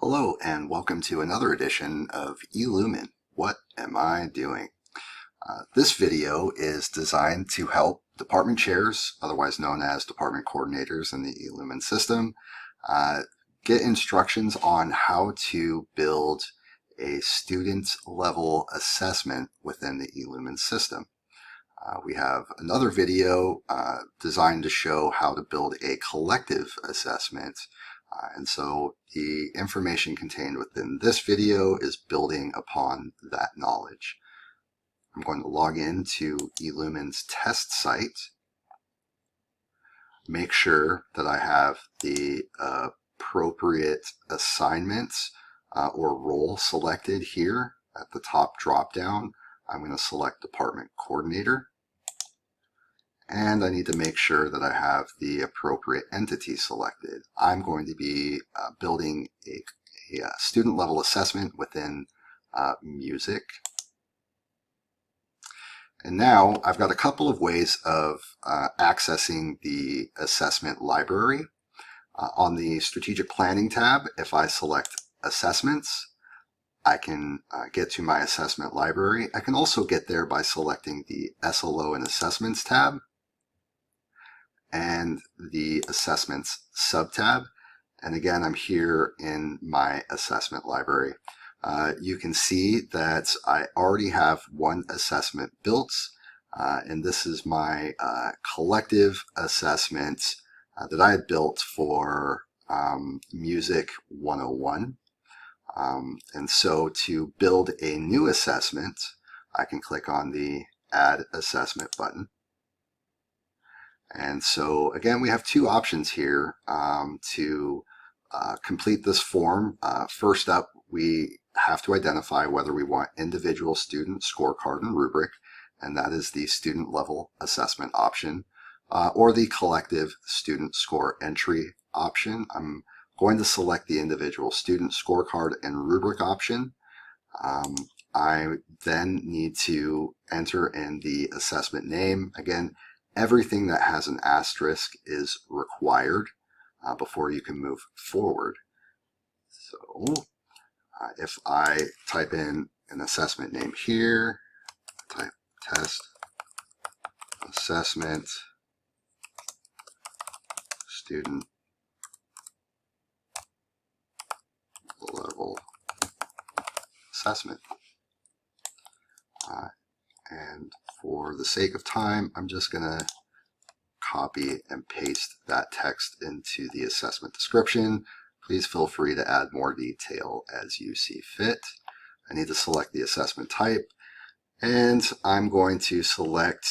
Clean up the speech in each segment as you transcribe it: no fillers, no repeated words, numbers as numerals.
Hello and welcome to another edition of eLumen. What am I doing? This video is designed to help department chairs, otherwise known as department coordinators in the eLumen system, get instructions on how to build a student level assessment within the eLumen system. We have another video designed to show how to build a collective assessment. And so the information contained within this video is building upon that knowledge. I'm going to log into eLumen's test site, make sure that I have the appropriate assignments or role selected here at the top drop down. I'm going to select Department Coordinator. And I need to make sure that I have the appropriate entity selected. I'm going to be building a student level assessment within music. And now I've got a couple of ways of accessing the assessment library. On the Strategic Planning tab, if I select Assessments, I can get to my assessment library. I can also get there by selecting the SLO and Assessments tab and the Assessments subtab. And again, I'm here in my assessment library. You can see that I already have one assessment built, and this is my collective assessment that I had built for Music 101. And so to build a new assessment, I can click on the Add Assessment button. And so again, we have two options here to complete this form. First up, we have to identify whether we want individual student scorecard and rubric, and that is the student level assessment option, or the collective student score entry option. I'm going to select the individual student scorecard and rubric option. I then need to enter in the assessment name. Again, everything that has an asterisk is required before you can move forward. So if I type in an assessment name here, type test assessment student level assessment. And for the sake of time, I'm just going to copy and paste that text into the assessment description. Please feel free to add more detail as you see fit. I need to select the assessment type, and I'm going to select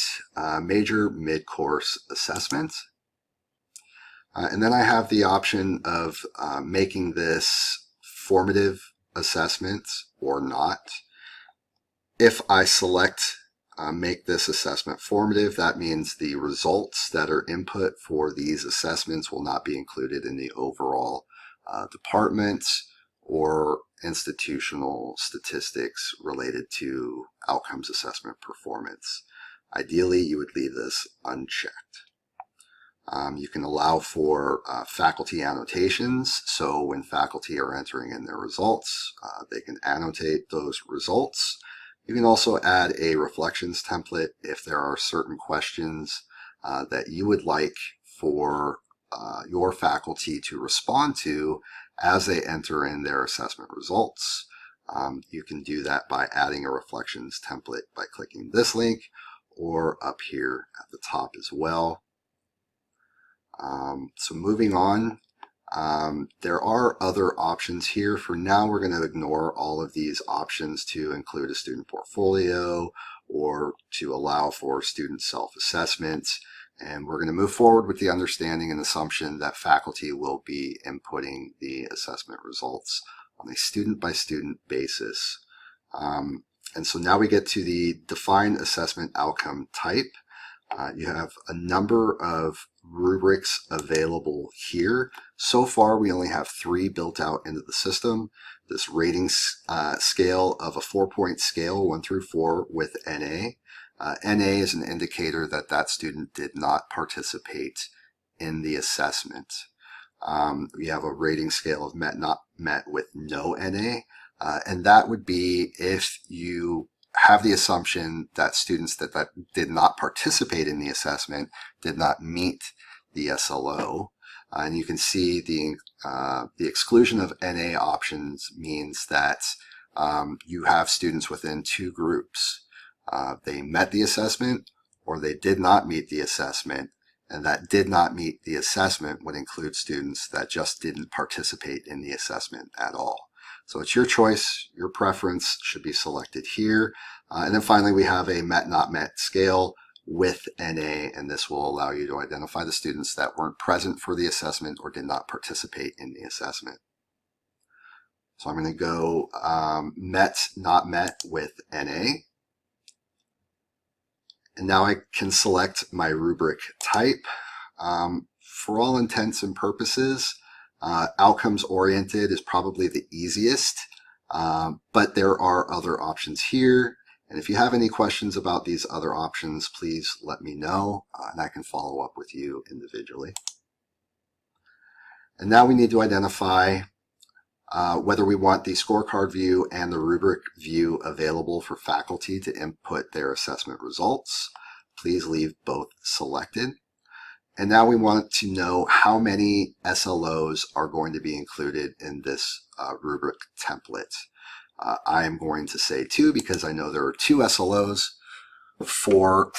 major mid-course assessment. And then I have the option of making this formative assessment or not. If I select make this assessment formative, that means the results that are input for these assessments will not be included in the overall department or institutional statistics related to outcomes assessment performance. Ideally, you would leave this unchecked. You can allow for faculty annotations, so when faculty are entering in their results, they can annotate those results. You can also add a reflections template if there are certain questions that you would like for your faculty to respond to as they enter in their assessment results. You can do that by adding a reflections template by clicking this link or up here at the top as well. So moving on, there are other options here. For now, we're going to ignore all of these options to include a student portfolio or to allow for student self-assessment. And we're going to move forward with the understanding and assumption that faculty will be inputting the assessment results on a student-by-student basis. And so now we get to the defined assessment outcome type. You have a number of rubrics available here. So far, we only have 3 built out into the system. This rating scale of a 4-point scale, 1 through 4, with NA. NA is an indicator that that student did not participate in the assessment. We have a rating scale of met met with no NA. And that would be if you have the assumption that students that did not participate in the assessment did not meet the SLO. And you can see the exclusion of NA options means that you have students within two groups. They met the assessment or they did not meet the assessment, and that did not meet the assessment would include students that just didn't participate in the assessment at all. So it's your choice, your preference should be selected here. And then finally we have a met not met scale with NA, and this will allow you to identify the students that weren't present for the assessment or did not participate in the assessment. So I'm going to go met not met with NA. And now I can select my rubric type. For all intents and purposes, outcomes oriented is probably the easiest, but there are other options here. And if you have any questions about these other options, please let me know, and I can follow up with you individually. And now we need to identify whether we want the scorecard view and the rubric view available for faculty to input their assessment results. Please leave both selected. And now we want to know how many SLOs are going to be included in this rubric template. I am going to say 2 because I know there are 2 SLOs for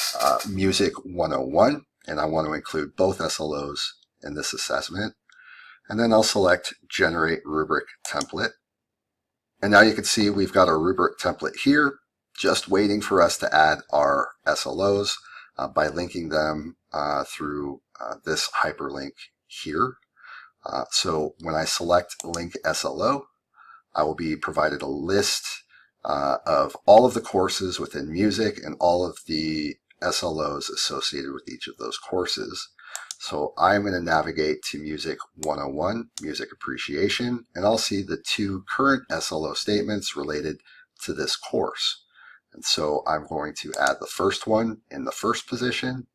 Music 101, and I want to include both SLOs in this assessment. And then I'll select Generate Rubric Template. And now you can see we've got a rubric template here, just waiting for us to add our SLOs by linking them through this hyperlink here. So when I select Link SLO, I will be provided a list of all of the courses within music and all of the SLOs associated with each of those courses. So I'm going to navigate to Music 101, Music Appreciation, and I'll see the 2 current SLO statements related to this course. And so I'm going to add the first one in the first position,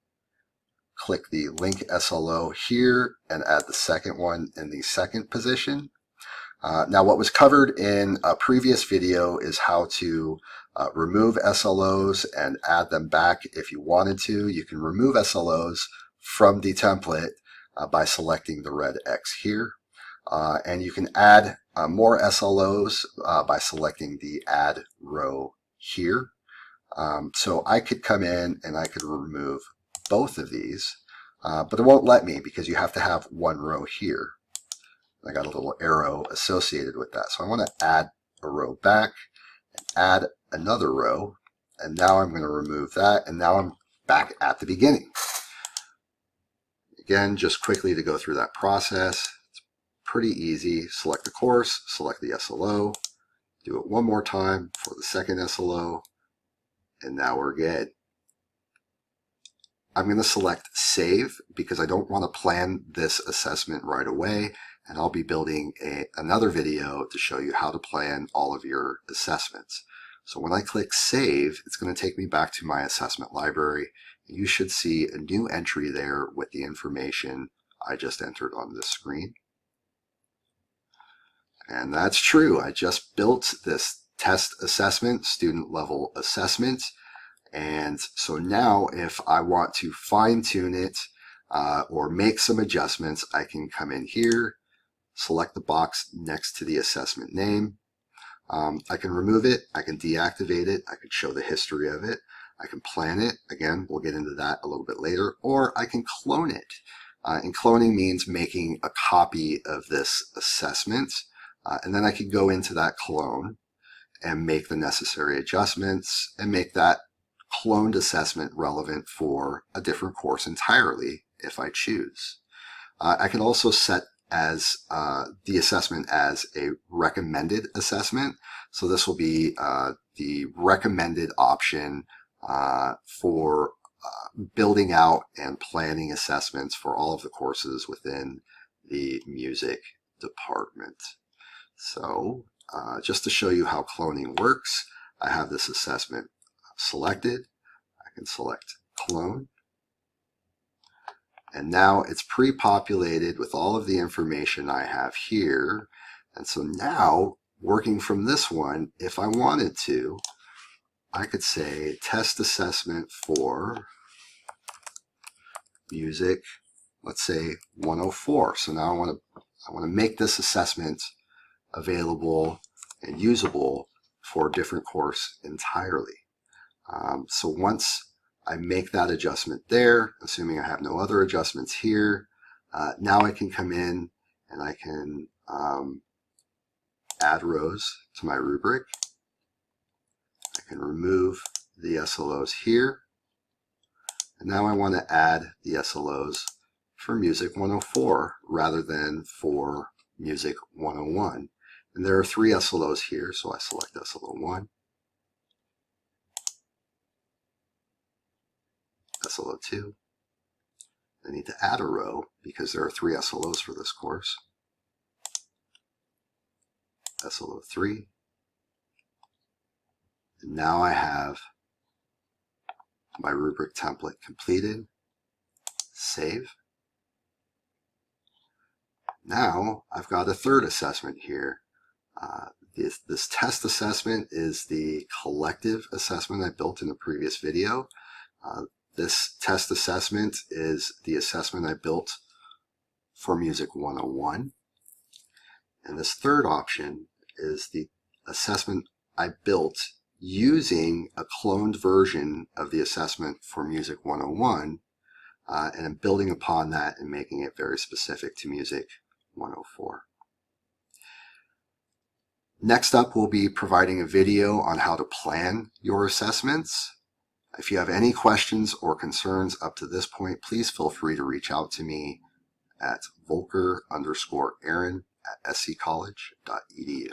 click the Link SLO here, and add the second one in the second position. Now what was covered in a previous video is how to remove SLOs and add them back if you wanted to. You can remove SLOs from the template by selecting the red X here. And you can add more SLOs by selecting the Add Row here. So I could come in and I could remove both of these, but it won't let me because you have to have one row here. I got a little arrow associated with that. So I want to add a row back and add another row. And now I'm going to remove that. And now I'm back at the beginning. Again, just quickly to go through that process. It's pretty easy. Select the course, select the SLO, do it one more time for the second SLO, and now we're good. I'm going to select Save because I don't want to plan this assessment right away. And I'll be building another video to show you how to plan all of your assessments. So when I click Save, it's going to take me back to my assessment library. You should see a new entry there with the information I just entered on this screen. And that's true. I just built this test assessment, student level assessment. And so now if I want to fine tune it or make some adjustments, I can come in here, select the box next to the assessment name. I can remove it, I can deactivate it, I can show the history of it, I can plan it, again, we'll get into that a little bit later, or I can clone it. And cloning means making a copy of this assessment, and then I can go into that clone and make the necessary adjustments and make that cloned assessment relevant for a different course entirely if I choose. I can also set as the assessment as a recommended assessment. So this will be the recommended option for building out and planning assessments for all of the courses within the music department. So just to show you how cloning works, I have this assessment selected. I can select Clone. And now it's pre-populated with all of the information I have here. And so now, working from this one, if I wanted to, I could say test assessment for music, let's say 104. So now I want to make this assessment available and usable for a different course entirely. So once I make that adjustment there, assuming I have no other adjustments here, now I can come in and I can add rows to my rubric. I can remove the SLOs here. And now I want to add the SLOs for Music 104 rather than for Music 101. And there are 3 SLOs here, so I select SLO 1, SLO 2. I need to add a row because there are 3 SLOs for this course. SLO 3. And now I have my rubric template completed. Save. Now I've got a third assessment here. This test assessment is the collective assessment I built in the previous video. This test assessment is the assessment I built for Music 101. And this third option is the assessment I built using a cloned version of the assessment for Music 101, and I'm building upon that and making it very specific to Music 104. Next up, we'll be providing a video on how to plan your assessments. If you have any questions or concerns up to this point, please feel free to reach out to me at Volker_Aaron@sccollege.edu.